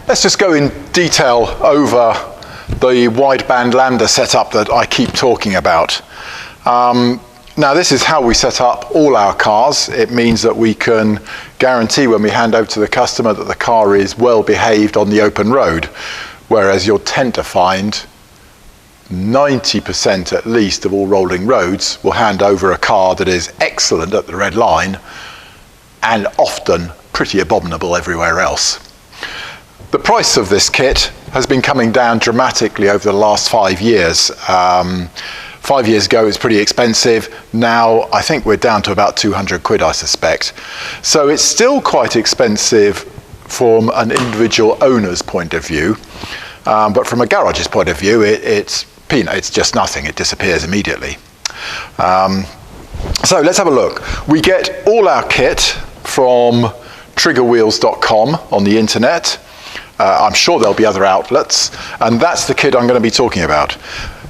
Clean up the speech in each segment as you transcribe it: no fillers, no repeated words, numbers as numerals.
Let's just go in detail over the wideband lambda setup that I keep talking about. Now this is how we set up all our cars. It means that we can guarantee when we hand over to the customer that the car is well behaved on the open road, whereas you'll tend to find 90% at least of all rolling roads will hand over a car that is excellent at the red line and often pretty abominable everywhere else. The price of this kit has been coming down dramatically over the last 5 years. 5 years ago it was pretty expensive. Now I think we're down to about 200 quid, I suspect. So it's still quite expensive from an individual owner's point of view, but from a garage's point of view, it's just nothing. It disappears immediately. So let's have a look. We get all our kit from triggerwheels.com on the internet. I'm sure there'll be other outlets, and that's the kit I'm going to be talking about.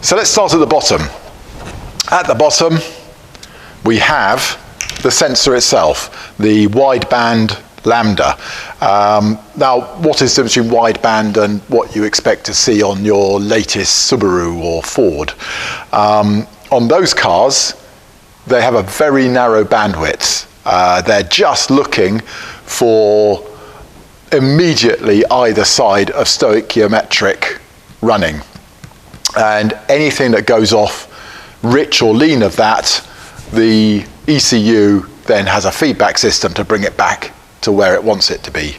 So let's start at the bottom. At the bottom, we have the sensor itself, the wideband Lambda. Now, what is the difference between wideband and what you expect to see on your latest Subaru or Ford? On those cars, they have a very narrow bandwidth. They're just looking for immediately either side of stoichiometric running. And anything that goes off rich or lean of that, the ECU then has a feedback system to bring it back to where it wants it to be.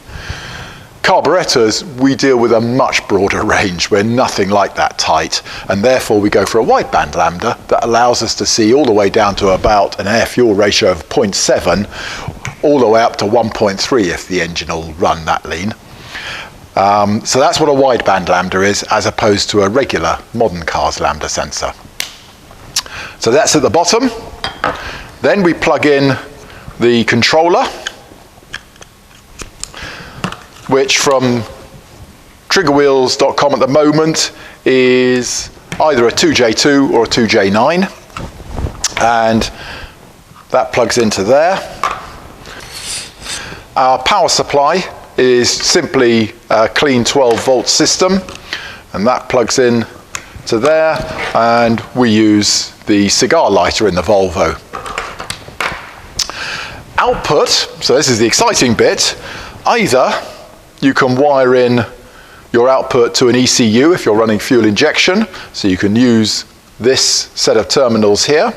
Carburetors, we deal with a much broader range. We're nothing like that tight, and therefore we go for a wideband lambda that allows us to see all the way down to about an air-fuel ratio of 0.7, all the way up to 1.3 if the engine will run that lean. So that's what a wideband lambda is, as opposed to a regular modern car's lambda sensor. So that's at the bottom. Then we plug in the controller, which from triggerwheels.com at the moment is either a 2J2 or a 2J9, and that plugs into there. Our power supply is simply a clean 12-volt system, and that plugs in to there, and we use the cigar lighter in the Volvo. Output, so this is the exciting bit. Either you can wire in your output to an ECU if you're running fuel injection, so you can use this set of terminals here,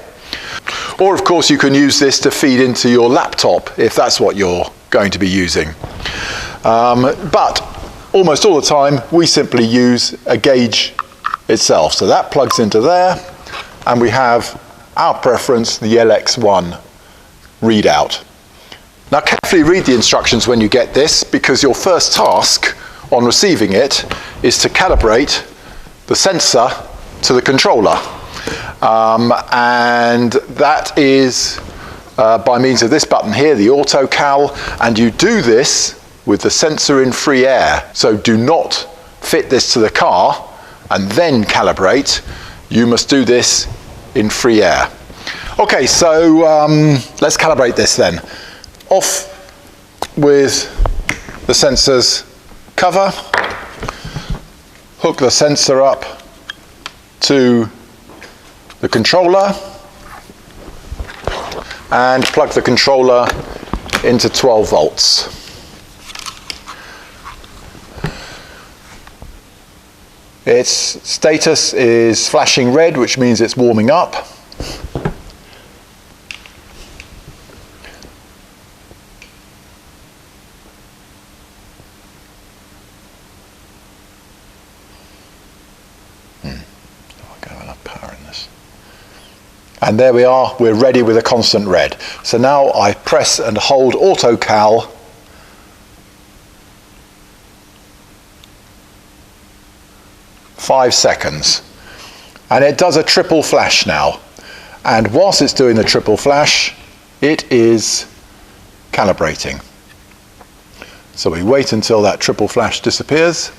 or of course you can use this to feed into your laptop if that's what you're going to be using. But almost all the time we simply use a gauge itself. So that plugs into there, and we have our preference, the LX1 readout. Now carefully read the instructions when you get this, because your first task on receiving it is to calibrate the sensor to the controller. And that is by means of this button here, the auto cal, and you do this with the sensor in free air. So do not fit this to the car and then calibrate. You must do this in free air. Okay, so let's calibrate this then. Off with the sensor's cover, hook the sensor up to the controller, and plug the controller into 12 volts. Its status is flashing red, which means it's warming up. And there we are, we're ready with a constant red. So now I press and hold auto cal . 5 seconds. And it does a triple flash now. And whilst it's doing the triple flash, it is calibrating. So we wait until that triple flash disappears.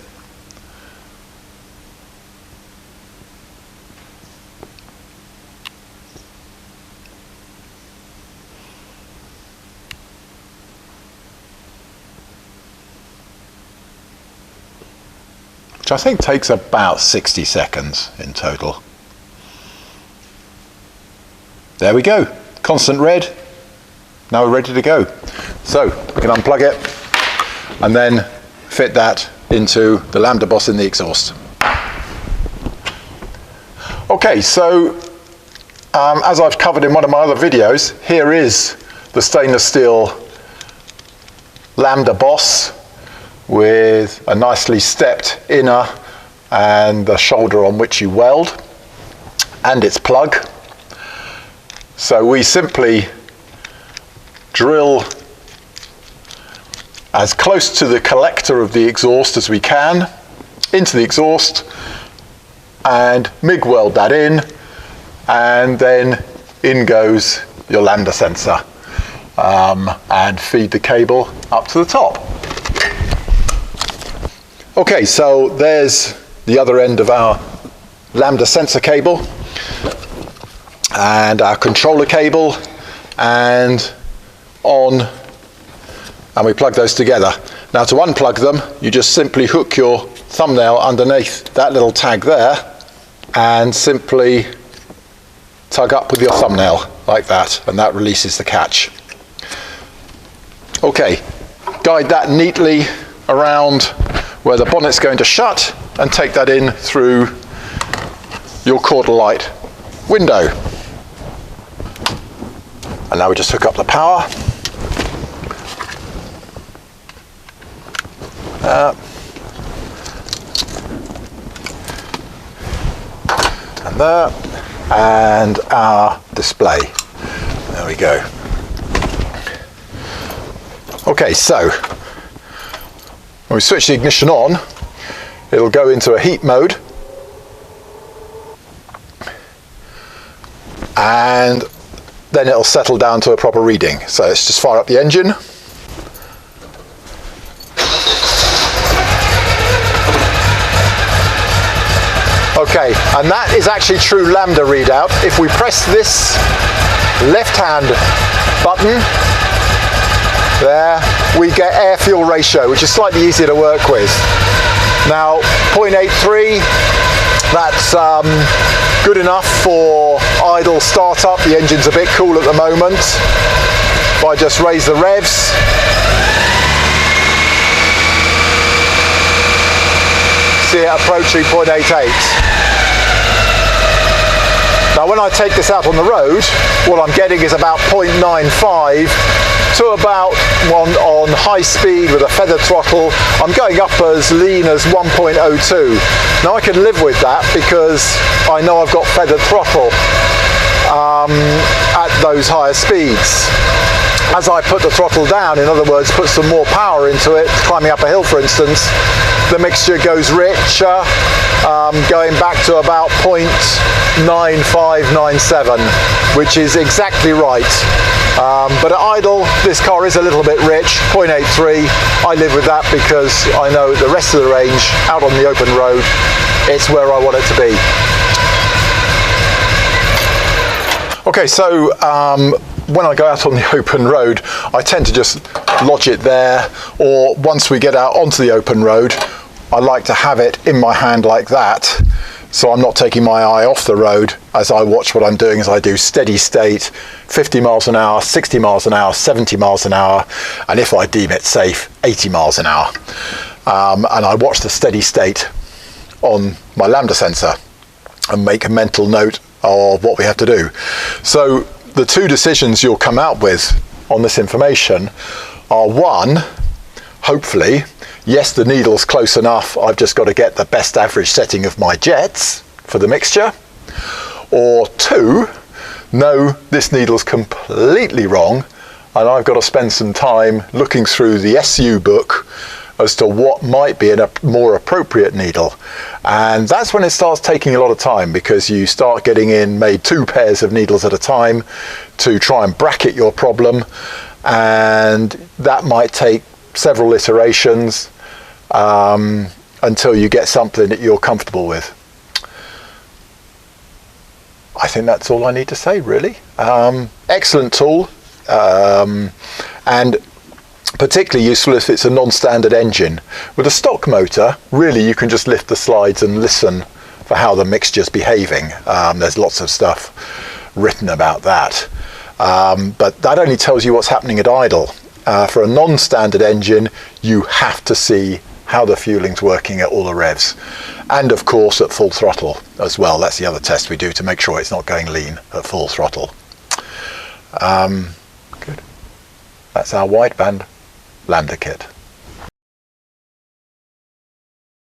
which I think takes about 60 seconds in total. There we go, constant red. Now we're ready to go. So we can unplug it and then fit that into the Lambda boss in the exhaust. Okay, so as I've covered in one of my other videos, here is the stainless steel Lambda boss with a nicely stepped inner and the shoulder on which you weld, and its plug. So we simply drill as close to the collector of the exhaust as we can into the exhaust and MIG weld that in, and then in goes your Lambda sensor, and feed the cable up to the top. Okay, so there's the other end of our Lambda sensor cable and our controller cable, and on, and we plug those together. Now to unplug them, you just simply hook your thumbnail underneath that little tag there and simply tug up with your thumbnail like that, and that releases the catch. Okay, guide that neatly around where the bonnet's going to shut and take that in through your quarter light window. And now we just hook up the power. And there, and our display. There we go. Okay, so when we switch the ignition on, it'll go into a heat mode, and then it'll settle down to a proper reading. So let's just fire up the engine. Okay, and that is actually true Lambda readout. If we press this left hand button, there, we get air-fuel ratio, which is slightly easier to work with. Now, 0.83, that's good enough for idle startup. The engine's a bit cool at the moment. If I just raise the revs, see it approaching 0.88. Now when I take this out on the road, what I'm getting is about 0.95 to about one on high speed with a feather throttle. I'm going up as lean as 1.02. Now I can live with that because I know I've got feathered throttle at those higher speeds. As I put the throttle down, in other words, put some more power into it, climbing up a hill for instance, the mixture goes richer, going back to about 0.9597, which is exactly right. But at idle, this car is a little bit rich, 0.83. I live with that because I know the rest of the range, out on the open road, it's where I want it to be. Okay, so when I go out on the open road, I tend to just lodge it there, or once we get out onto the open road, I like to have it in my hand like that, so I'm not taking my eye off the road as I watch what I'm doing, as I do steady state, 50 miles an hour, 60 miles an hour, 70 miles an hour, and if I deem it safe, 80 miles an hour. And I watch the steady state on my Lambda sensor and make a mental note of what we have to do. So the two decisions you'll come out with on this information are: one, hopefully, yes, the needle's close enough, I've just got to get the best average setting of my jets for the mixture. Or two, no, this needle's completely wrong and I've got to spend some time looking through the SU book as to what might be a more appropriate needle. And that's when it starts taking a lot of time, because you start getting in made two pairs of needles at a time to try and bracket your problem, and that might take several iterations until you get something that you're comfortable with. I think that's all I need to say, really. Excellent tool, and Particularly useful if it's a non-standard engine. With a stock motor, really you can just lift the slides and listen for how the mixture's behaving. There's lots of stuff written about that. But that only tells you what's happening at idle. For a non-standard engine, you have to see how the fueling's working at all the revs. And of course at full throttle as well. That's the other test we do to make sure it's not going lean at full throttle. Good. That's our wideband Lambda kit.